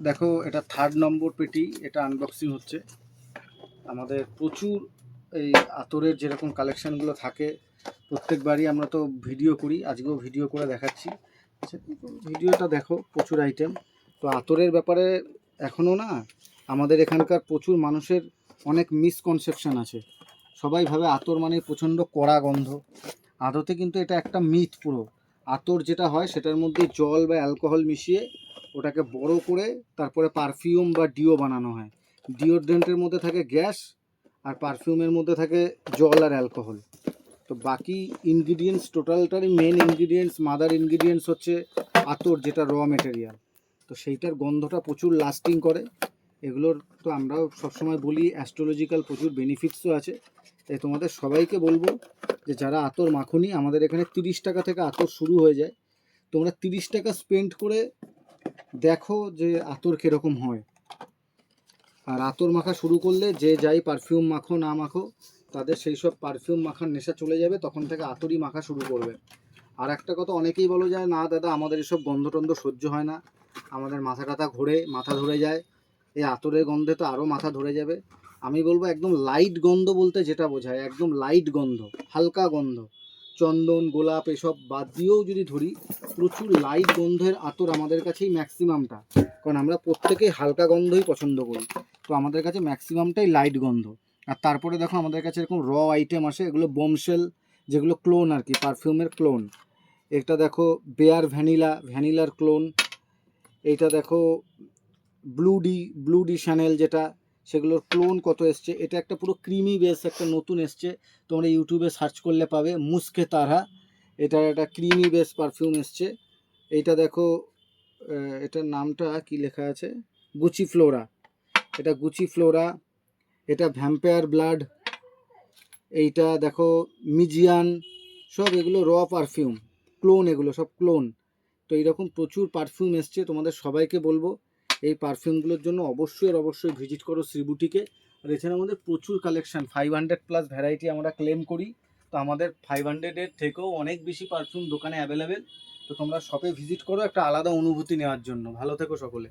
দেখো, এটা 3rd নম্বর পেটি, এটা আনবক্সিং হচ্ছে। আমাদের প্রচুর এই আতরের যেরকম কালেকশানগুলো থাকে প্রত্যেকবারই আমরা তো ভিডিও করি, আজকেও ভিডিও করে দেখাচ্ছি। আচ্ছা, ভিডিওটা দেখো, প্রচুর আইটেম। তো আতরের ব্যাপারে এখনও না আমাদের এখানকার প্রচুর মানুষের অনেক মিসকনসেপশান আছে। সবাই ভাবে আতর মানে প্রচণ্ড কড়া গন্ধ। আদতে কিন্তু এটা একটা মিথ পুরো। আতর যেটা হয় সেটার মধ্যে জল বা অ্যালকোহল মিশিয়ে ওটাকে বড় করে তারপরে পারফিউম বা ডিও বানানো হয়। ডিওড্রেন্টের মধ্যে থাকে গ্যাস, আর পারফিউমের মধ্যে থাকে জল আর অ্যালকোহল। তো বাকি ইনগ্রিডিয়েন্টস, টোটালটারই মেন ইনগ্রিডিয়েন্টস, মাদার ইনগ্রিডিয়েন্টস হচ্ছে আতর, যেটা র মেটেরিয়াল। তো সেইটার গন্ধটা প্রচুর লাস্টিং করে। এগুলোর তো আমরাও সবসময় বলি অ্যাস্ট্রোলজিক্যাল প্রচুর বেনিফিটসও আছে। তাই তোমাদের সবাইকে বলবো যে যারা আতর মাখনি, আমাদের এখানে 30 টাকা থেকে আতর শুরু হয়ে যায়। তোমরা 30 টাকা স্পেন্ড করে দেখো যে আতর কীরকম হয়। আর আতর মাখা শুরু করলে যে যাই পারফিউম মাখো না মাখো, তাদের সেই সব পারফিউম মাখার নেশা চলে যাবে, তখন থেকে আতরই মাখা শুরু করবে। আর একটা কথা, অনেকেই বলো যায় না দাদা আমাদের এসব গন্ধ টন্ধ সহ্য হয় না, আমাদের মাথা টাথা ঘোরে, মাথা ধরে যায়, এই আতরের গন্ধে তো আরও মাথা ধরে যাবে। আমি বলবো একদম লাইট গন্ধ বলতে যেটা বোঝায়, একদম লাইট গন্ধ, হালকা গন্ধ, চন্দন গোলাপ এসব বাদ দিয়েও যদি ধরি, প্রচুর লাইট গন্ধের আতর আমাদের কাছেই ম্যাক্সিমামটা। কারণ আমরা প্রত্যেকেই হালকা গন্ধই পছন্দ করি, তো আমাদের কাছে ম্যাক্সিমামটাই লাইট গন্ধ। আর তারপরে দেখো আমাদের কাছে এরকম র আইটেম আসে, এগুলো বোমশেল, যেগুলো ক্লোন আর কি, পারফিউমের ক্লোন। এটা দেখো বেয়ার ভ্যানিলার ক্লোন। এইটা দেখো ব্লু ডি শ্যানেল, যেটা সেগুলোর ক্লোন কত এসছে। এটা একটা পুরো ক্রিমি বেস একটা নতুন এসছে, তোমরা ইউটিউবে সার্চ করলে পাবে, মুস্কে তারা। এটার একটা ক্রিমি বেস পারফিউম এসছে। এইটা দেখো, এটার নামটা কি লেখা আছে, গুচি ফ্লোরা। এটা গুচি ফ্লোরা। এটা ভ্যাম্পায়ার ব্লাড। এইটা দেখো মিজিয়ান। সব এগুলো র পারফিউম, ক্লোন, এগুলো সব ক্লোন। তো এইরকম প্রচুর পারফিউম এসছে, তোমাদের সবাইকে বলবো এই পারফিউমগুলোর জন্য অবশ্যই ভিজিট করো শ্রীবুটিকে। আর এছাড়া আমাদের প্রচুর কালেকশান, 500+ ভ্যারাইটি আমরা ক্লেম করি। তো আমাদের 500-এর থেকেও অনেক বেশি পারফিউম দোকানে অ্যাভেলেবেল। তো তোমরা শপে ভিজিট করো একটা আলাদা অনুভূতি নেওয়ার জন্য। ভালো থেকো সকলে।